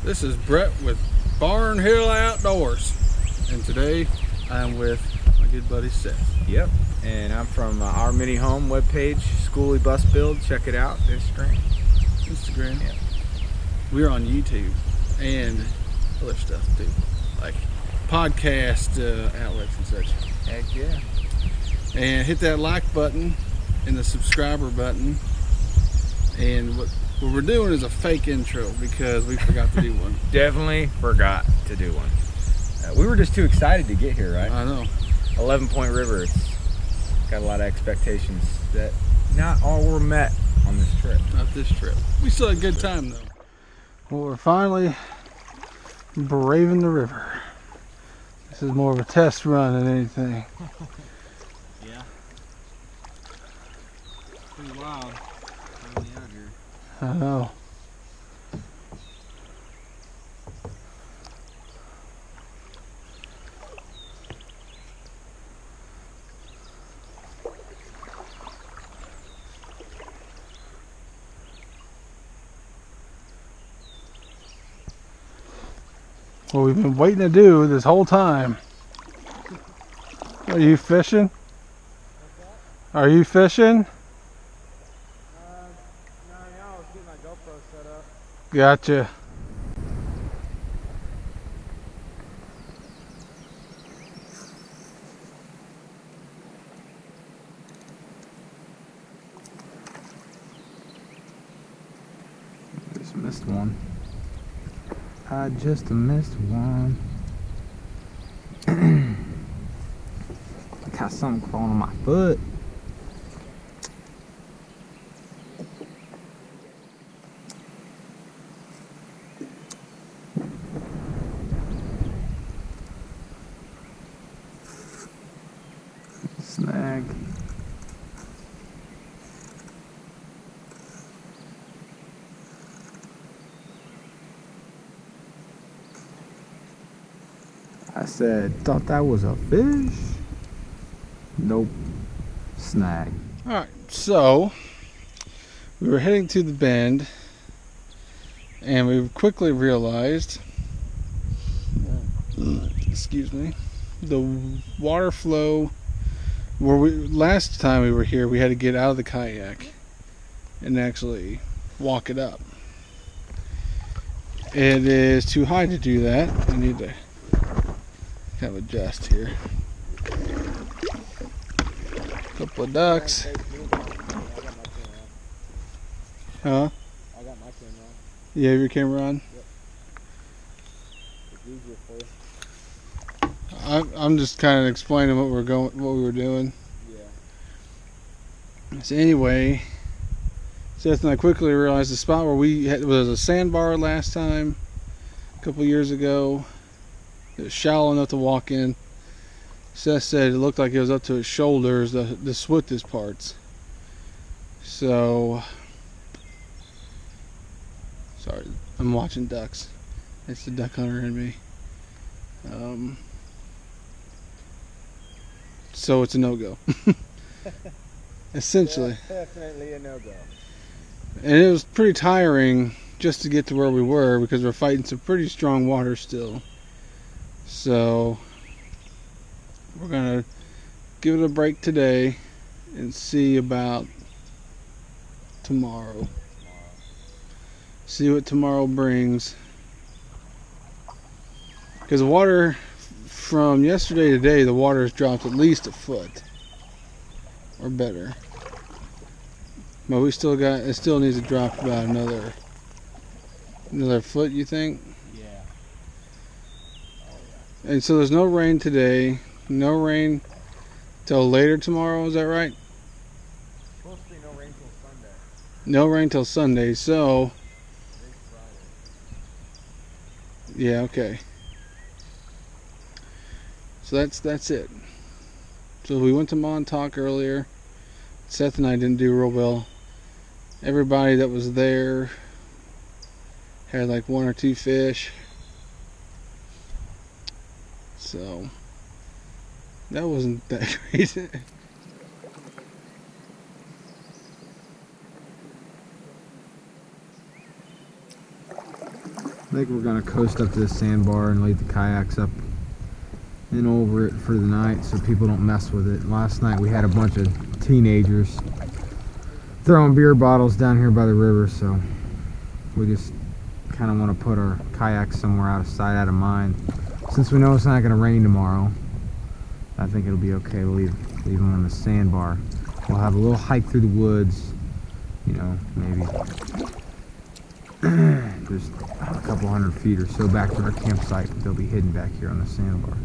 This is Brett with Barnhill Outdoors, and today I'm with my good buddy Seth. Yep, and I'm from our mini home webpage, Schoolie Bus Build. Check it out, Instagram. Yeah. We're on YouTube and other stuff too, like podcast outlets and such. Heck yeah. And hit that like button and the subscriber button. And what we're doing is a fake intro because we forgot to do one. Definitely forgot to do one. We were just too excited to get here, right? I know. 11 Point River, it's got a lot of expectations that not all were met on this trip. Not this trip. We still had a good time though. Well, we're finally braving the river. This is more of a test run than anything. Yeah. Pretty wild. Finally out here. I know. What we've been waiting to do this whole time. Are you fishing? Are you fishing? No, I was getting my GoPro set up. Gotcha. Just missed one. I just missed one. I got something crawling on my foot. Snag. I said, thought that was a fish? Nope. Snag. Alright, so we were heading to the bend and we quickly realized, excuse me, the water flow where last time we were here, we had to get out of the kayak and actually walk it up. It is too high to do that. I need to kind of adjust here. Couple of ducks. Huh? I got my camera on. You have your camera on? Yep. It's easier for you. I'm just kind of explaining what we were doing. Yeah. So anyway, Seth and I quickly realized the spot where we had was a sandbar last time, a couple years ago. It was shallow enough to walk in. Seth said it looked like it was up to his shoulders, the swiftest parts. So, sorry, I'm watching ducks. It's the duck hunter in me. So it's a no-go. Essentially. Definitely a no-go. And it was pretty tiring just to get to where we were because we're fighting some pretty strong water still. So we're gonna give it a break today and see about tomorrow. See what tomorrow brings. Because the water from yesterday to today, the water has dropped at least a foot or better. But it still needs to drop about another foot, you think? Yeah. And so there's no rain today, no rain till later tomorrow, is that right? Supposed to be no rain till Sunday. No rain till Sunday, so yeah, okay. So that's it. So we went to Montauk earlier. Seth and I didn't do real well. Everybody that was there had like one or two fish. So that wasn't that great. think we're gonna coast up to the sandbar and leave the kayaks up and over it for the night so people don't mess with it. Last night we had a bunch of teenagers throwing beer bottles down here by the river, so we just kind of want to put our kayaks somewhere out of sight, out of mind. Since we know it's not going to rain tomorrow, I think it'll be okay to leave them on the sandbar. We'll have a little hike through the woods, you know, maybe just a couple hundred feet or so back to our campsite. They'll be hidden back here on the sandbar.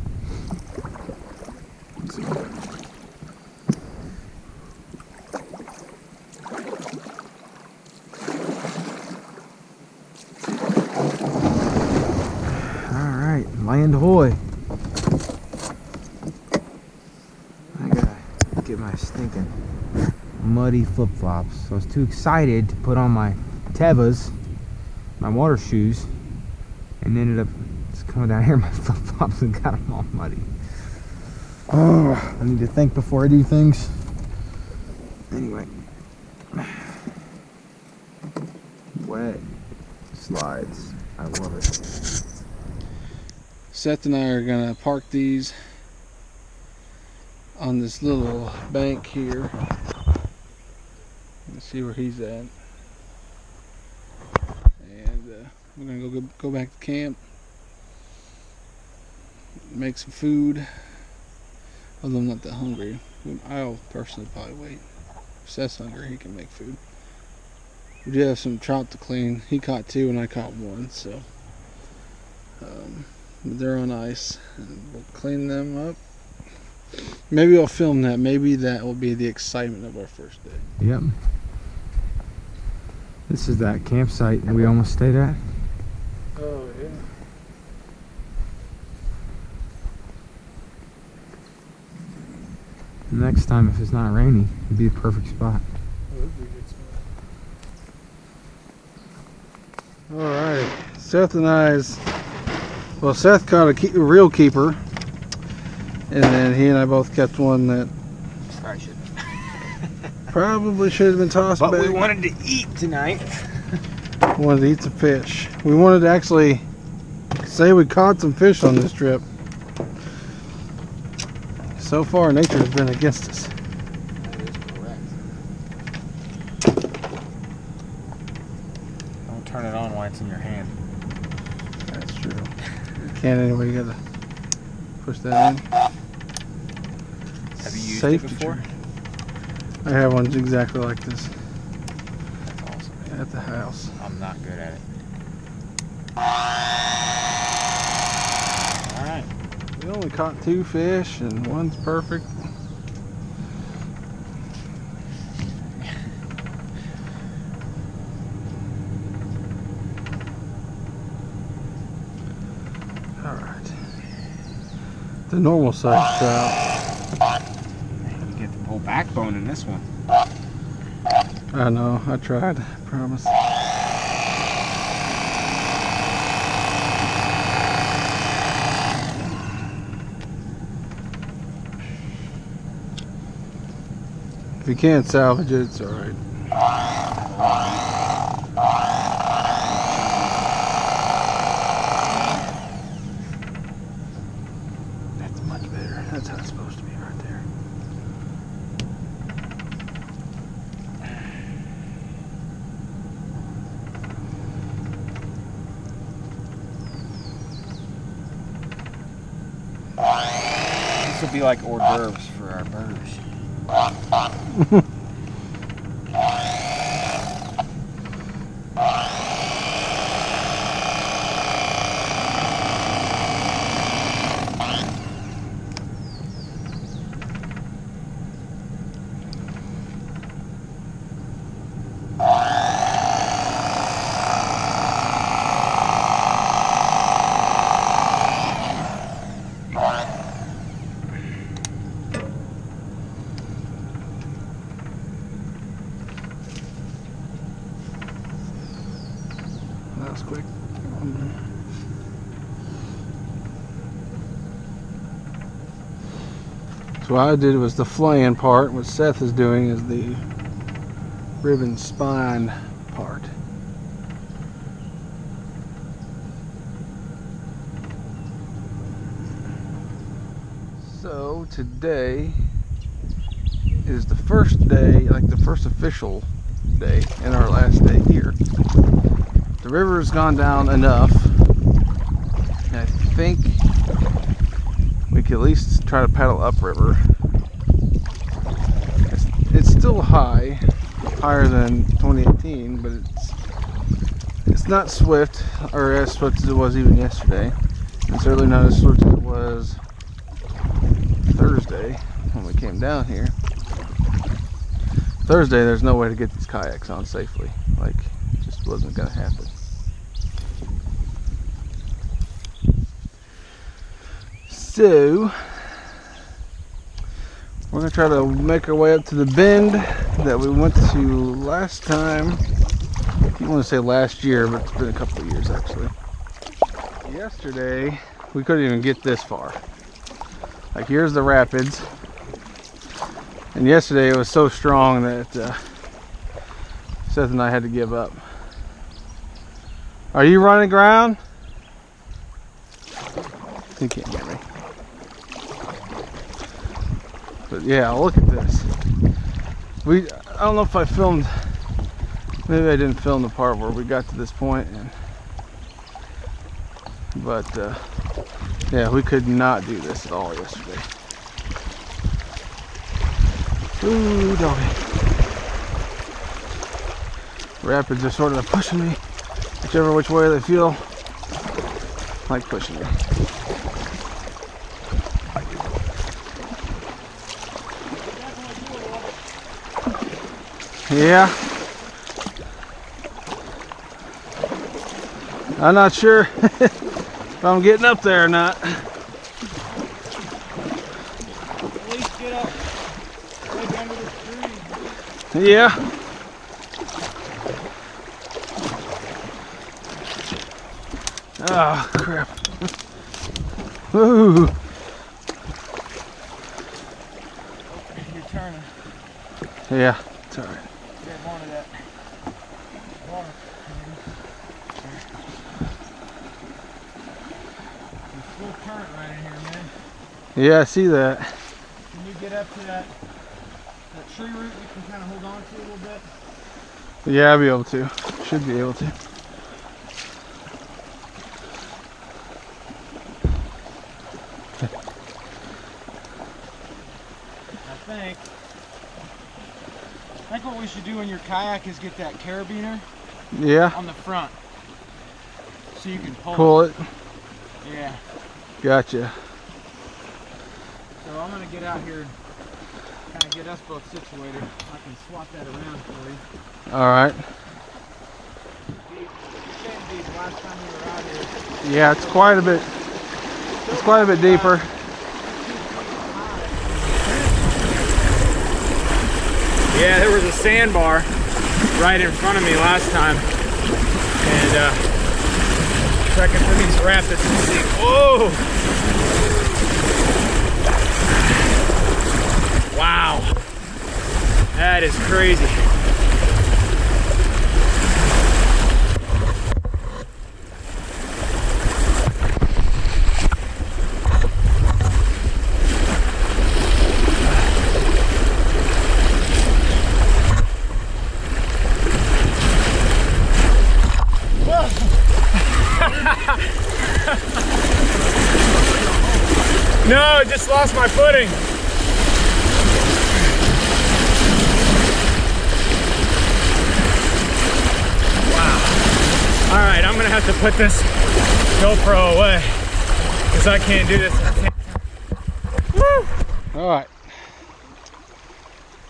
Alright, land ahoy. I gotta get my stinking muddy flip-flops. I was too excited to put on my Tevas, my water shoes, and ended up just coming down here in my flip-flops and got them all muddy. Oh, I need to think before I do things. Anyway. Wet slides. I love it. Seth and I are gonna park these on this little bank here. Let's see where he's at. And we're gonna go back to camp, make some food. Although I'm not that hungry, I'll personally probably wait. If Seth's hungry, he can make food. We do have some trout to clean. He caught 2 and I caught 1, so they're on ice, and we'll clean them up. Maybe I'll film that. Maybe that will be the excitement of our first day. Yep. This is that campsite that we almost stayed at. Oh yeah. Next time, if it's not rainy, it'd be the perfect spot. That would be a good spot. Alright, Seth and I's. Well, Seth caught a real keeper, and then he and I both kept one that probably should have been tossed back. But we wanted to eat tonight. Wanted to eat some fish. We wanted to actually say we caught some fish on this trip. So far, nature has been against us. That is correct. Don't turn it on while it's in your hand. That's true. You can't anyway. You gotta push that in. Have you used Safety it before? tree. I have one exactly like this That's awesome. at the house. I'm not good at it. Alright. We only caught 2 fish and one's perfect. Alright. The normal size trout. You get the whole backbone in this one. I know, I tried, I promise. If you can't salvage it, it's alright. That's much better. That's how it's supposed to be right there. This will be like hors d'oeuvres for our burgers. That was quick. So what I did was the flaying part. What Seth is doing is the ribbon spine part. So today is the first day, like the first official day and our last day here. The river has gone down enough, and I think we can at least try to paddle upriver. It's still high, higher than 2018, but it's not swift, or as swift as it was even yesterday, and certainly not as swift as it was Thursday when we came down here. Thursday, there's no way to get these kayaks on safely. Like, it just wasn't gonna happen. So, we're gonna try to make our way up to the bend that we went to last time. I want to say last year, but it's been a couple of years actually. Yesterday, we couldn't even get this far. Like, here's the rapids. And yesterday it was so strong that Seth and I had to give up. Are you running ground? You can't get me. But yeah, look at this. I don't know if I filmed, maybe I didn't film the part where we got to this point, but yeah, we could not do this at all yesterday. Ooh, doggy. Rapids are sort of pushing me, whichever which way they feel like pushing me. Yeah. I'm not sure if I'm getting up there or not. At least get up like under the tree. Yeah. Oh, crap. Ooh. You're turning. Yeah, it's alright. Grab onto that water. There's full current right in here, man. Yeah, I see that. Can you get up to that tree root you can kind of hold on to a little bit? Yeah, I'll be able to. Should be able to. I think what we should do in your kayak is get that carabiner Yeah. on the front so you can Pull it. Yeah. Gotcha. So I'm going to get out here and kind of get us both situated. I can swap that around for you. Alright. Last time we were out here. Yeah, it's quite a bit. It's quite a bit deeper. Yeah, there was a sandbar right in front of me last time, and checking for these rapids and see. Oh! Wow, that is crazy. No, I just lost my footing. Wow. All right, I'm gonna have to put this GoPro away because I can't do this. Woo! All right.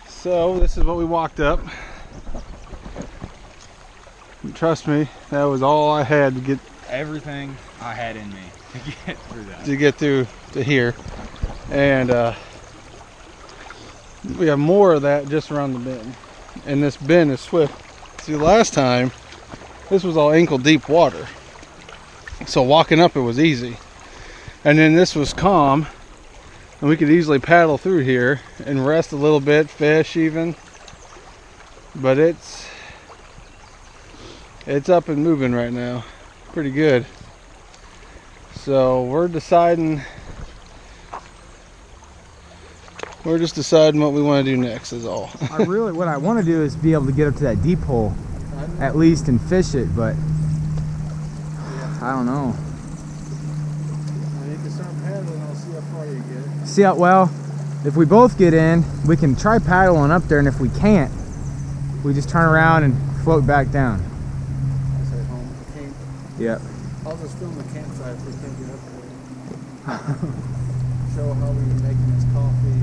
So this is what we walked up. And trust me, that was all I had to get. Everything I had in me to get through that. To get through to here, and we have more of that just around the bend, and this bend is swift. See, last time this was all ankle deep water, so walking up it was easy, and then this was calm and we could easily paddle through here and rest a little bit, fish even, but it's up and moving right now pretty good. So we're deciding We're just deciding what we want to do next is all. What I want to do is be able to get up to that deep hole at least and fish it, but I don't know. You can start paddling, I'll see how far you get. See how, well, if we both get in, we can try paddling up there, and if we can't, we just turn around and float back down. I say home. I can't. Yep. I'll just film the campsite if we can't get up there. Show how we're making this coffee.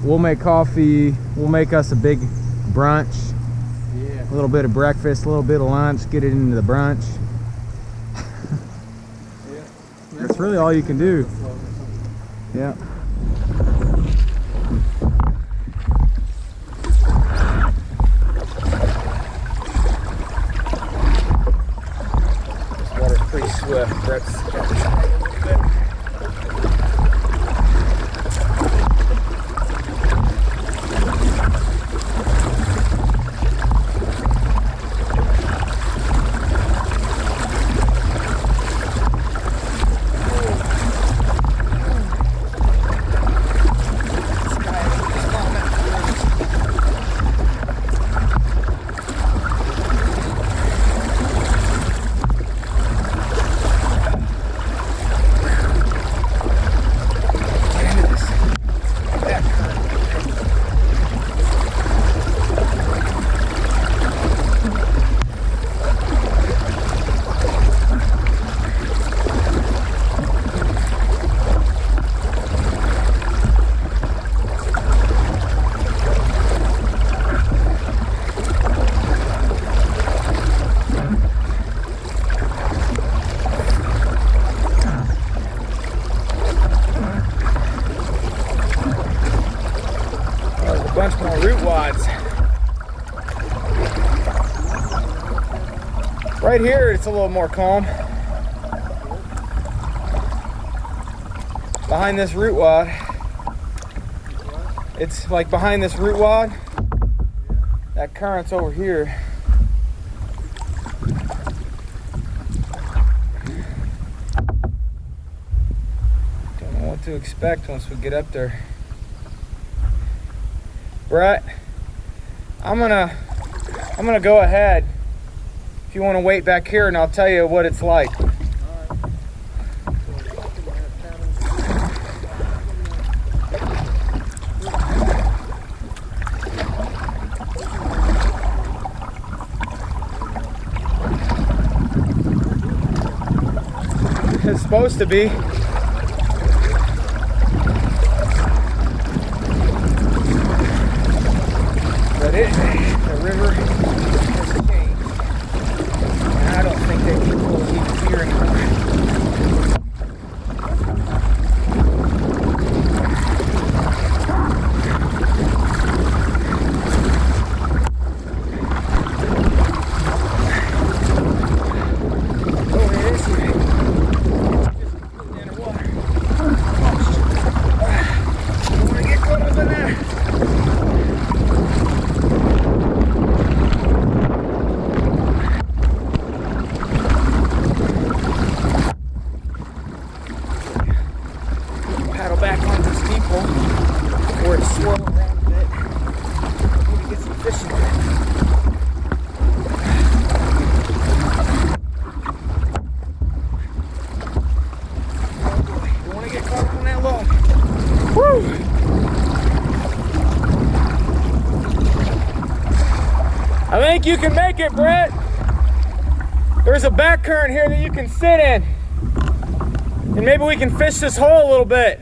We'll make coffee. We'll make us a big brunch. Yeah. A little bit of breakfast, a little bit of lunch. Get it into the brunch. Yeah. That's really all you can do. Yeah. This water's pretty swift. Brett's got this a little bit. Bunch more root wads. Right here, it's a little more calm. Behind this root wad, it's like behind this root wad. That current's over here. Don't know what to expect once we get up there. Brett, I'm gonna go ahead if you want to wait back here, and I'll tell you what it's like. It's supposed to be. The river has changed, and I don't think that people will even here anymore. Oh, it is here. Just completely underwater. I don't want to get caught up in there. Back onto this deep hole where it's swirling around a bit. Maybe get some fishing in it. Oh boy, you want to get caught up on that log. Woo! I think you can make it, Brett. There's a back current here that you can sit in. And maybe we can fish this hole a little bit.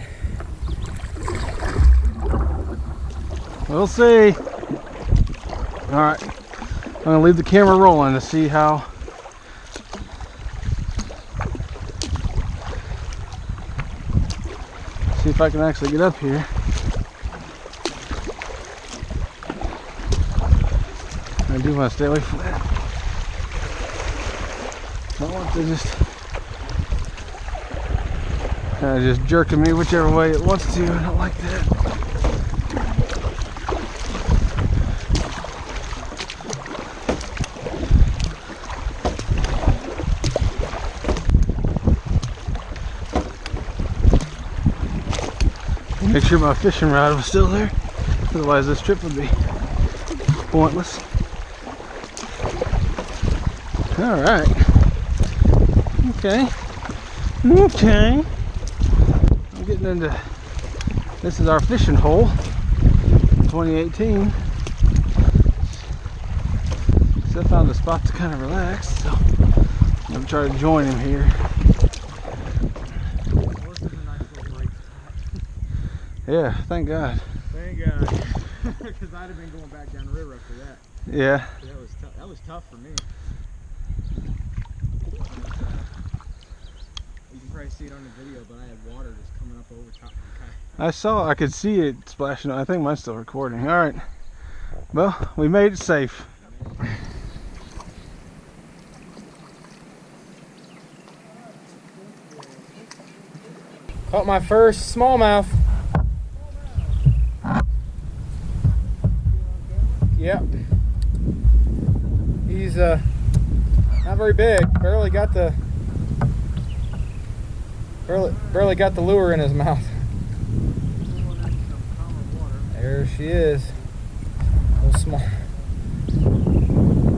We'll see. All right, I'm gonna leave the camera rolling to see how. See if I can actually get up here. I do want to stay away from that. Don't want to just jerking me whichever way it wants to. I don't like that. Make sure my fishing rod was still there. Otherwise this trip would be pointless. Alright. Okay. Okay. I'm getting into, this is our fishing hole. 2018. Seth found a spot to kind of relax, so I'm gonna try to join him here. Yeah, thank God. Thank God. Because I'd have been going back down the river after that. Yeah. That was tough. That was tough for me. You can probably see it on the video, but I had water just coming up over top of the kayak. I could see it splashing. I think mine's still recording. All right. Well, we made it safe. Caught my first smallmouth. Yep. He's not very big. Barely got the lure in his mouth. There she is. A little small.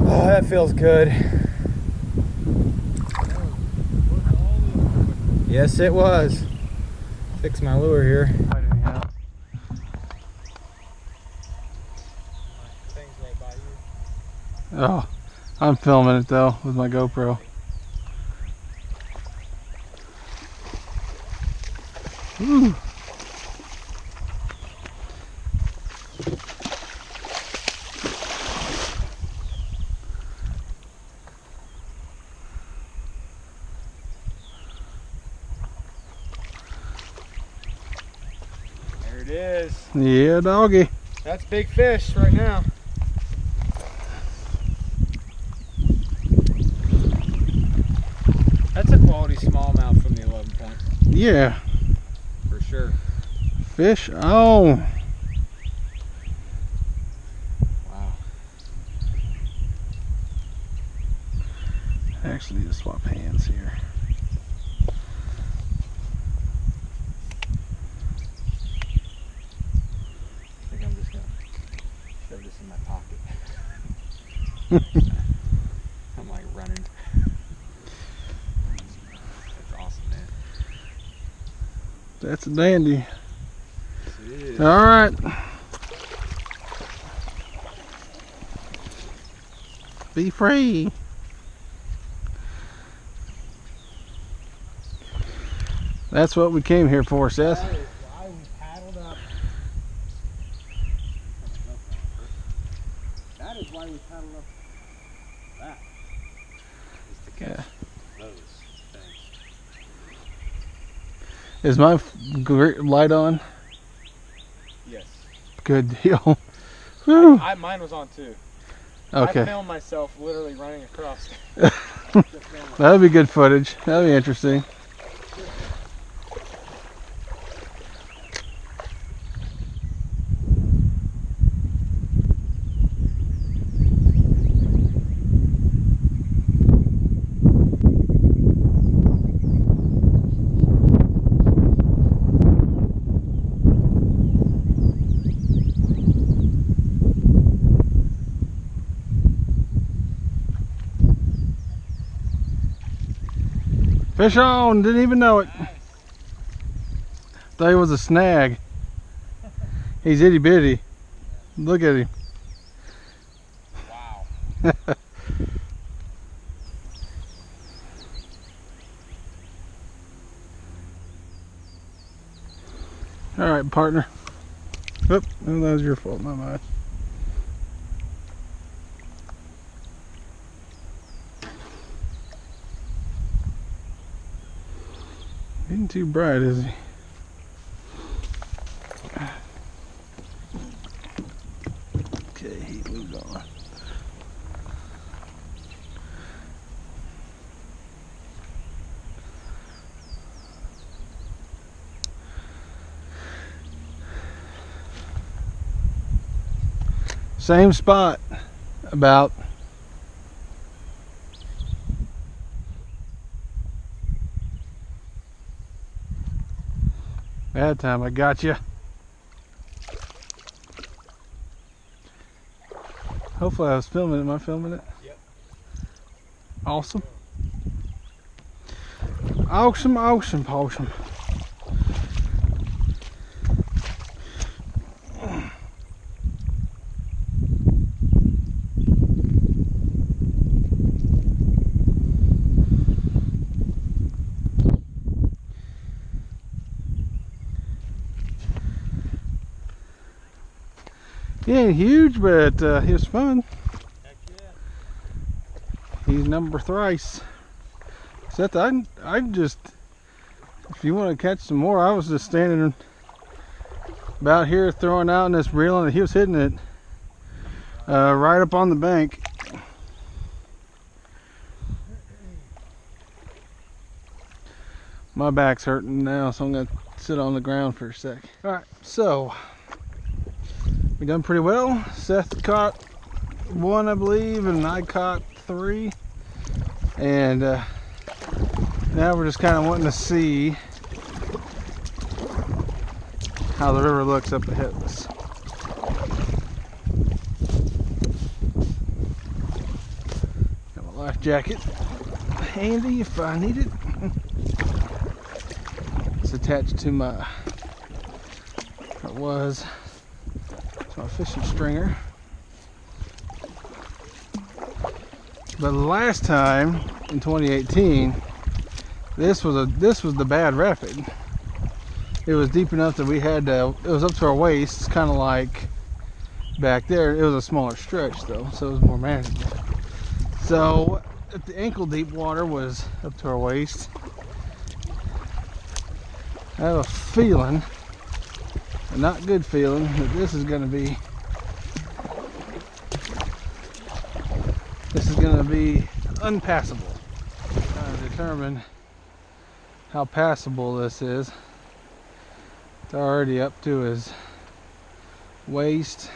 Oh, that feels good. Yes, it was. Fix my lure here. Oh, I'm filming it though with my GoPro. Woo. There it is. Yeah, doggy. That's big fish right now. That's a quality smallmouth from the 11 point. Yeah. For sure. Fish on. Wow. I actually need to swap hands here. I think I'm just gonna shove this in my pocket. I'm like running. That's awesome, man. That's a dandy. Yes, it is. All right. Be free. That's what we came here for, Seth. That is why we paddled up. That is why we paddled up. That is to catch those things. Is my light on? Yes. Good deal. Whew. Mine was on too. Okay. I filmed myself literally running across. That'll be good footage. That'll be interesting. Fish on, didn't even know it. Nice. Thought he was a snag. He's itty bitty. Look at him. Wow. All right, partner. Oop, oh, that was your fault, not mine. Ain't too bright, is he? Okay, he moved on. Same spot, about. That time I got you. Hopefully I was filming it. Am I filming it? Yep. Awesome. Awesome, awesome, awesome. He ain't huge, but he was fun. Heck yeah. He's number thrice. Seth, I just, if you want to catch some more, I was just standing about here throwing out in this reel, and he was hitting it right up on the bank. My back's hurting now, so I'm gonna sit on the ground for a sec. All right, so we done pretty well. Seth caught one, I believe, and I caught 3. And now we're just kind of wanting to see how the river looks up ahead of us. Got my life jacket handy if I need it. It's attached to my, it was, to my fishing stringer. But last time in 2018, this was the bad rapid. It was deep enough that we had to, it was up to our waist, kind of like back there. It was a smaller stretch though, so it was more manageable. So if the ankle deep water was up to our waist, I have a feeling, a not good feeling, that this is going to be unpassable. Trying to determine how passable this is. It's already up to his waist.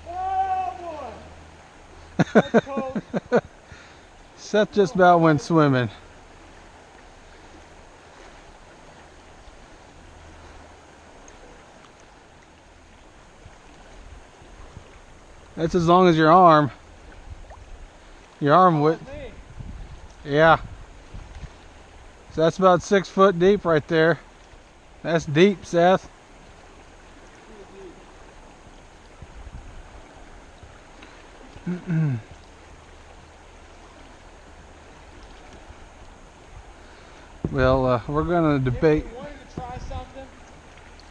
Oh boy! That's cold. Seth just about went swimming. That's as long as your arm. Your arm width. Yeah. So that's about 6 foot deep right there. That's deep, Seth. Well, we're gonna debate. If we wanted to try something,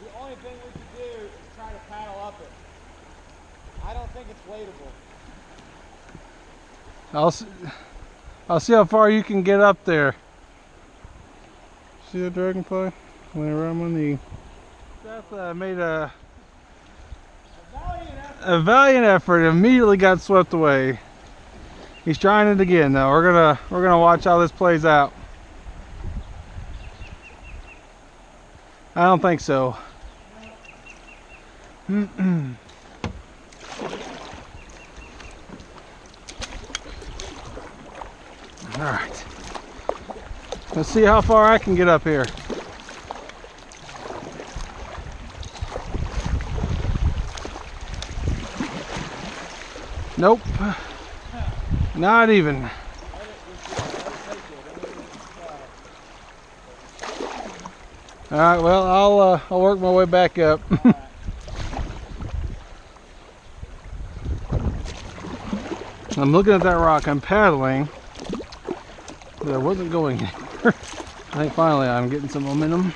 the only thing we could do is try to paddle up it. I don't think it's weightable. I'll see how far you can get up there. See the dragonfly? Went around my knee. Seth made a valiant effort. Immediately got swept away. He's trying it again though. We're gonna watch how this plays out. I don't think so. Alright. Let's see how far I can get up here. Nope. Not even. Alright, well I'll work my way back up. I'm looking at that rock, I'm paddling, but I wasn't going anywhere. I think finally I'm getting some momentum.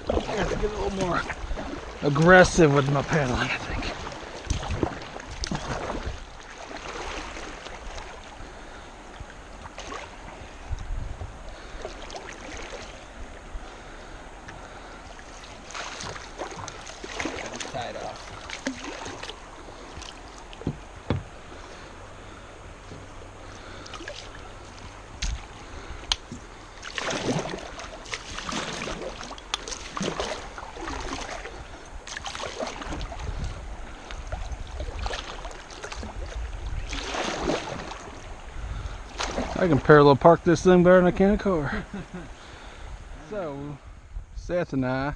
I have to get a little more aggressive with my paddling, I think. Tied off. I can parallel park this thing better than I can a car. So, Seth and I,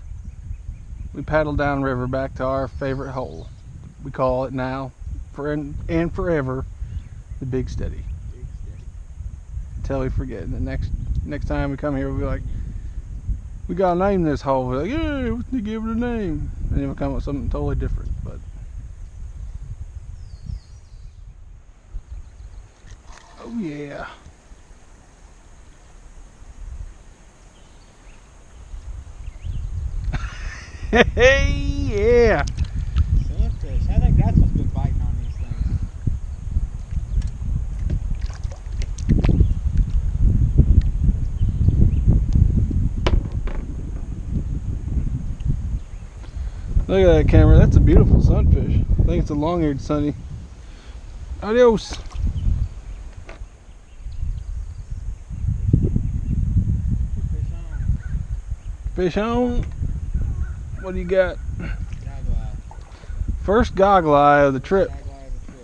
we paddled down river back to our favorite hole. We call it now, and forever, the Big Steady. Until we forget. And the next time we come here, we'll be like, we gotta name this hole. We're like, yeah, we need to give it a name. And then we'll come up with something totally different. But oh yeah. Hey, yeah. Sunfish. I think that's what's been biting on these things. Look at that camera. That's a beautiful sunfish. I think it's a long-eared sunny. Adios. Fish on. What do you got? Goggle eye. First goggle eye of the trip. Goggle eye of the trip.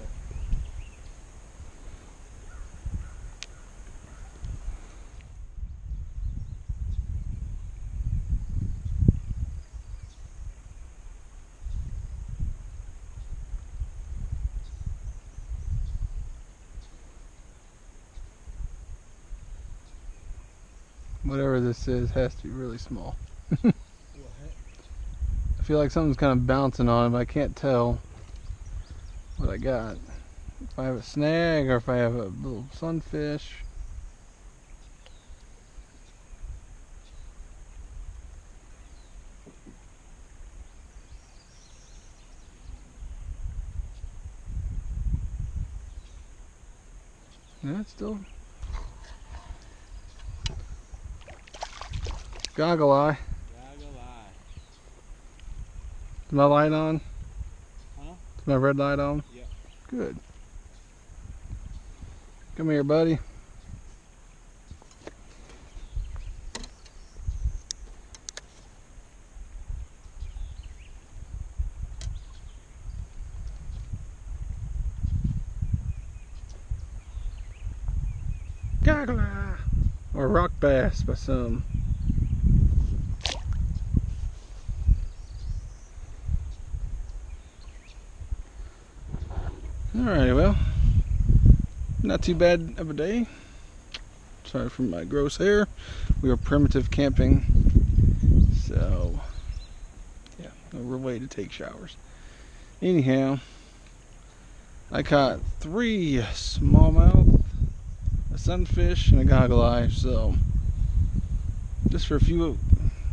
Whatever this is has to be really small. I feel like something's kind of bouncing on it, but I can't tell what I got. If I have a snag or if I have a little sunfish. Yeah, it's still goggle eye. Goggle eye. Is my light on? Huh? Is my red light on? Yep. Good. Come here, buddy. Goggle eye. Or rock bass by some. Alrighty, well, not too bad of a day. Sorry for my gross hair. We were primitive camping, so yeah, no real way to take showers. Anyhow, I caught 3 smallmouth, a sunfish, and a goggle eye. So just for a few,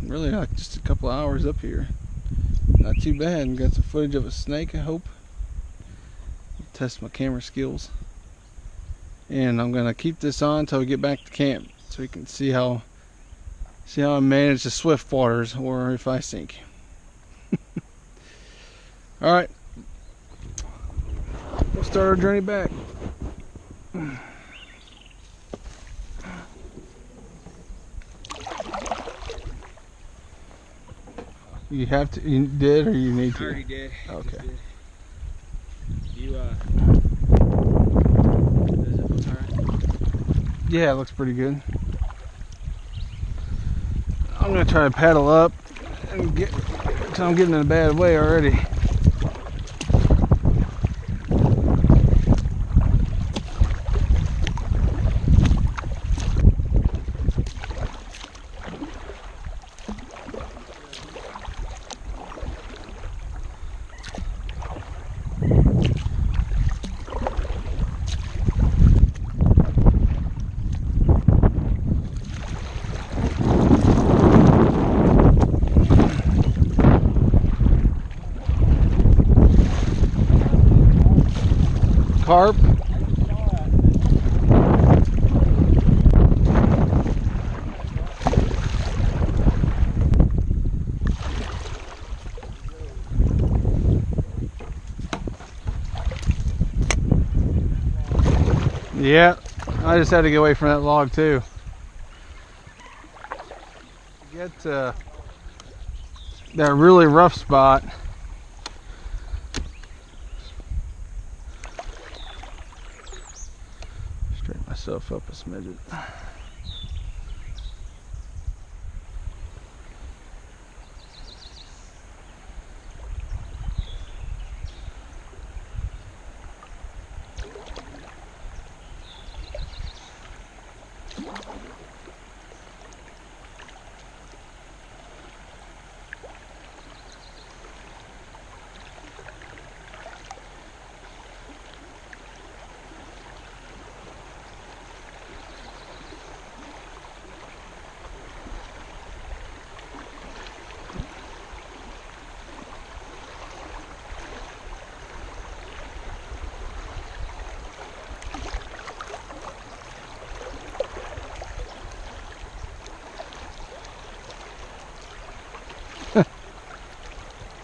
really like just a couple hours up here, not too bad. Got some footage of a snake, I hope. Test my camera skills, and I'm gonna keep this on until we get back to camp so you can see how I manage the swift waters or if I sink. All right, we'll start our journey back. You have to, you did, or you need to? I already did. Okay. Does it look alright? Yeah, it looks pretty good. I'm gonna try to paddle up and get, cause I'm getting in a bad way already. Carp. Yeah, I just had to get away from that log too. Get that really rough spot. Straighten myself myself up a smidget.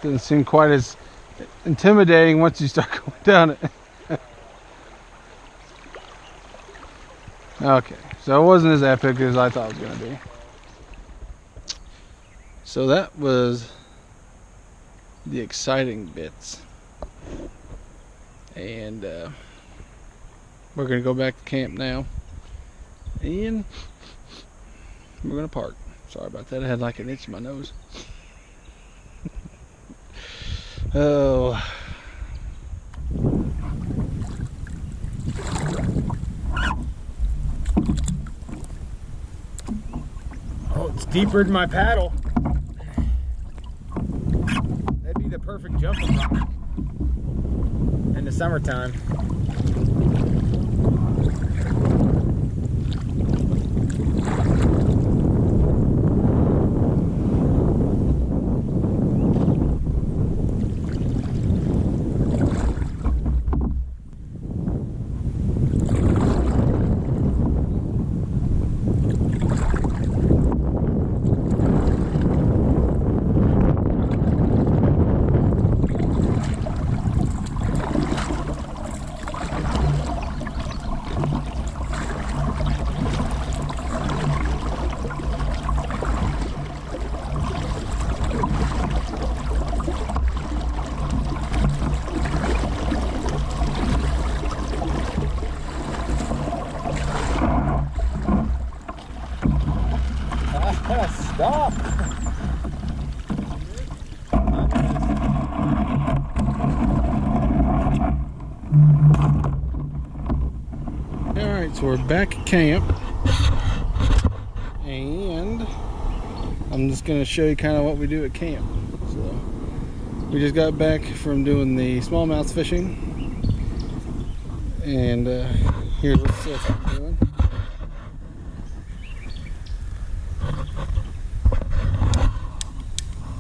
Doesn't seem quite as intimidating once you start going down it. Okay, so it wasn't as epic as I thought it was going to be. So that was the exciting bits. And we're going to go back to camp now. And we're going to park. Sorry about that, I had like an itch in my nose. Oh. Oh, it's deeper than my paddle. That'd be the perfect jumping rock in the summertime. Stop! Alright, so we're back at camp. And I'm just going to show you kind of what we do at camp. So we just got back from doing the smallmouth fishing. And here's what Seth is doing.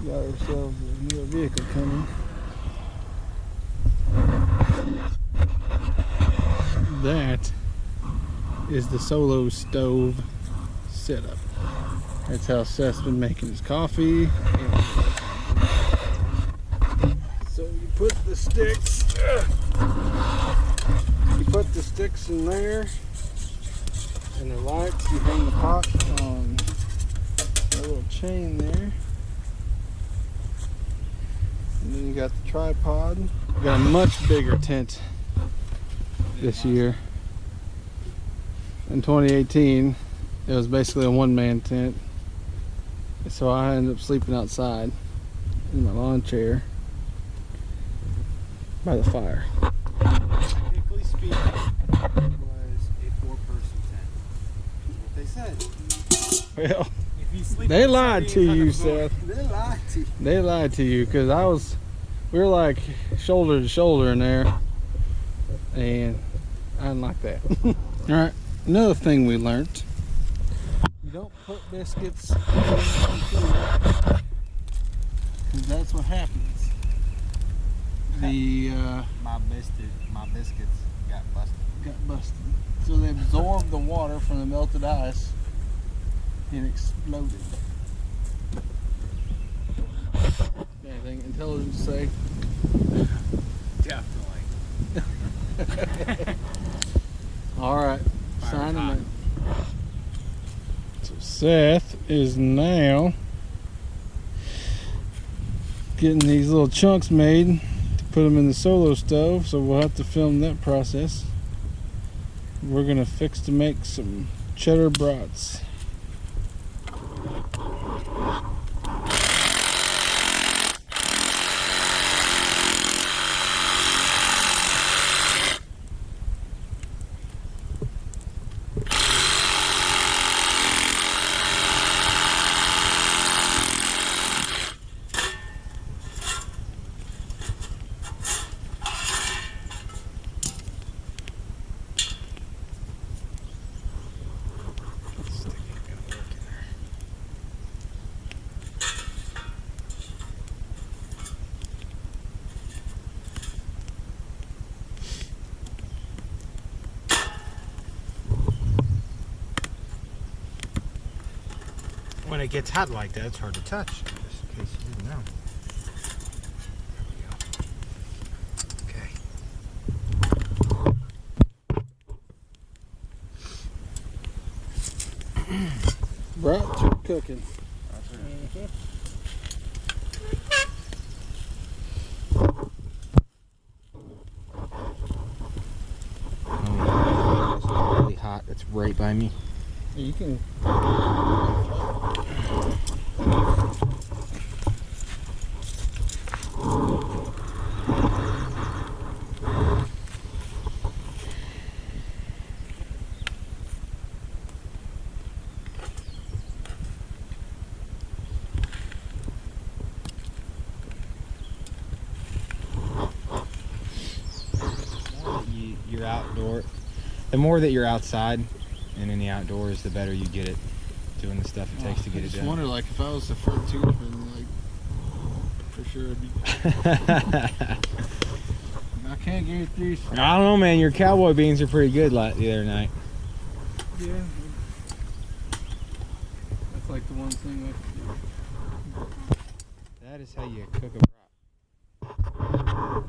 Got ourselves a new vehicle coming. That is the solo stove setup. That's how Seth's been making his coffee. So you put the sticks in there, and the lights, you hang the pot on a little chain there. And then you got the tripod. We got a much bigger tent this year. In 2018, it was basically a one-man tent. So I ended up sleeping outside in my lawn chair by the fire. Technically speaking, it was a 4-person tent. That's what they said. Well, If you sleep they outside, lied to ain't you, on the Seth. floor. They lied to you. They lied to you, because we were like shoulder to shoulder in there, and I didn't like that. Alright, another thing we learned: you don't put biscuits in food, because that's what happens. My biscuits got busted. So they absorbed the water from the melted ice and exploded. Anything intelligent to say? Definitely. Alright, sign them in. So Seth is now getting these little chunks made to put them in the solo stove, so we'll have to film that process. We're gonna fix to make some cheddar brats. When it gets hot like that, it's hard to touch, just in case you didn't know. There we go. Okay. Brats are cooking. Oh, it's really hot. It's right by me. You can. You're outdoor. The more that you're outside and in the outdoors, the better you get it doing the stuff it takes to get it done. I just wonder, like, if I was the front toothman, like, for sure it'd be. I can't get it through. I don't know, man. Your cowboy beans are pretty good the other night. Yeah. That's like the one thing That is how you cook a brat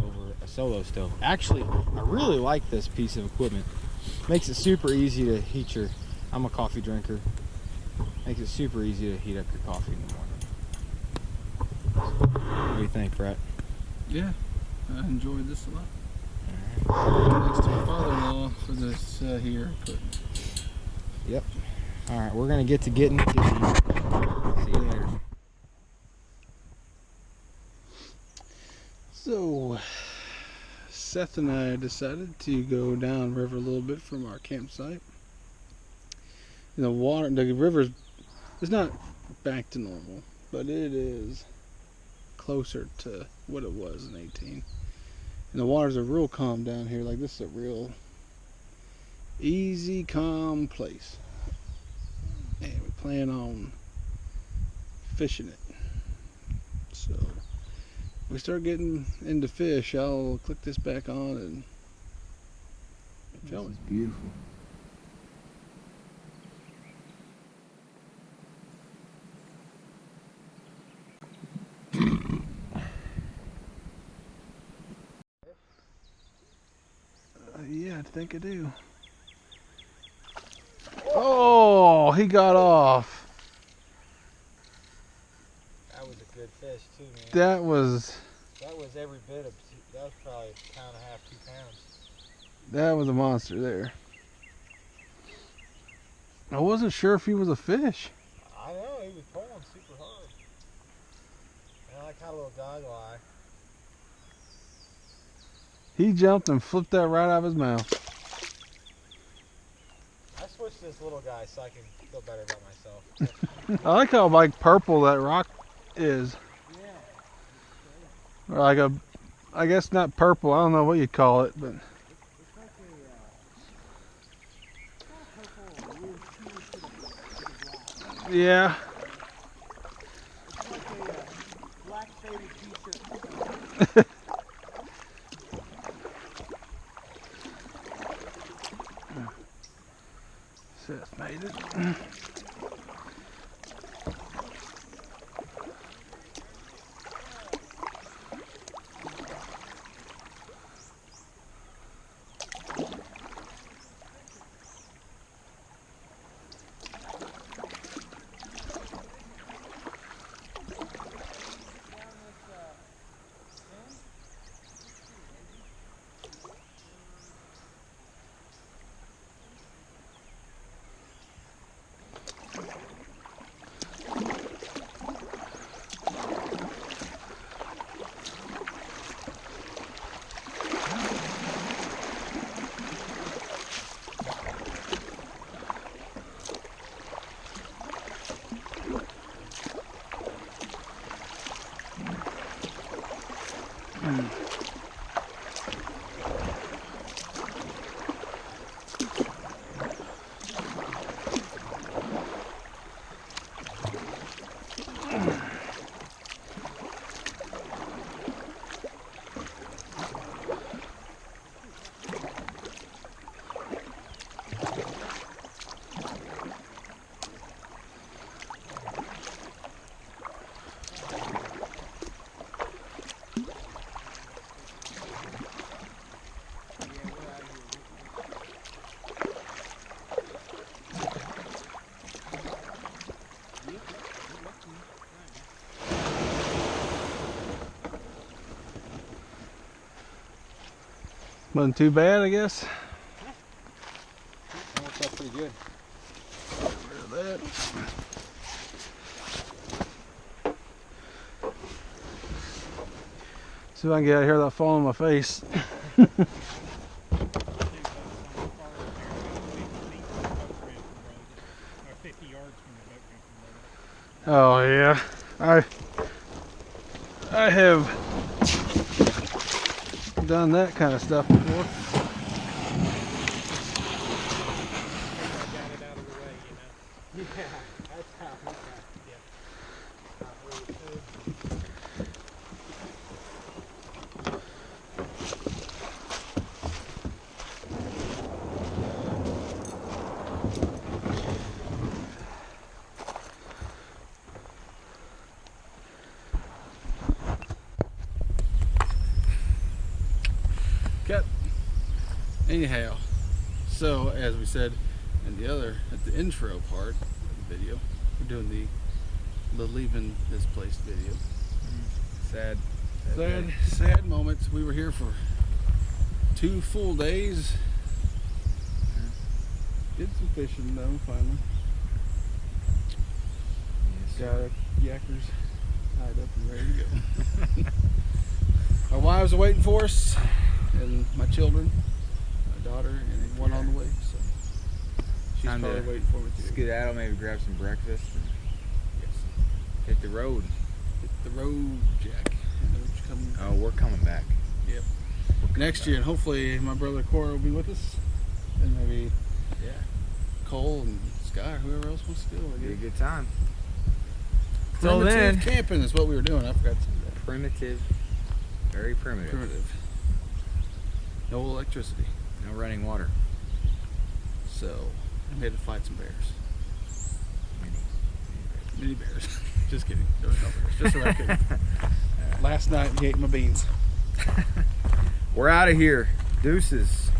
over a solo stove. Actually, I really like this piece of equipment. Makes it super easy to heat your. I'm a coffee drinker. Makes it super easy to heat up your coffee in the morning. What do you think, Brett? Yeah, I enjoyed this a lot. Thanks to my father-in-law for this here equipment. Yep. All right, we're gonna get to getting. See you later. So, Seth and I decided to go down river a little bit from our campsite. The water, the river is not back to normal, but it is closer to what it was in 18. And the waters are real calm down here. Like, this is a real easy, calm place. And we plan on fishing it. So, we start getting into fish. I'll click this back on and film it. This is beautiful. Yeah, I think I do. Oh, he got off. That was a good fish too, man. That was every bit of. That was probably a pound and a half, 2 pounds. that was a monster there. I wasn't sure if he was a fish. I know, he was pulling super hard. And I like how a little dog lie. He jumped and flipped that right out of his mouth. I switched to this little guy so I can feel better about myself. I like how like purple that rock is. Yeah. Or like a, I guess not purple. I don't know what you'd call it, but. It's like a, purple, weird hue to the black. Yeah. It's like a black faded t-shirt. Seth made it. Wasn't too bad, I guess. That worked out pretty good. Rid of that. See if I can get out of here without falling on my face. Oh yeah, I have done that kind of stuff before. Yeah, that's how we got Cut. Anyhow, so as we said in at the intro part of the video, we're doing the leaving this place video. Sad moments. We were here for 2 full days. Did some fishing though, finally. Yes, Got our yackers tied up and ready to go. Our wives are waiting for us, and my children, my daughter, and one on the way. So she's Time probably to waiting for me too. skedaddle, maybe grab some breakfast, and Yes. hit the road. Hit the road, Jack. I know what you're coming. Oh, we're coming back. Yep. Next year, and hopefully my brother Cora will be with us, and maybe Yeah, Cole and Sky or whoever else wants to do it. it'll be a good time. Primitive camping is what we were doing. I forgot to say that. Primitive, very primitive. Primitive. No electricity. No running water. So we had to fight some bears. Mini bears. Just kidding. There was no bears. Just a raccoon. Last night he ate my beans. We're out of here. Deuces.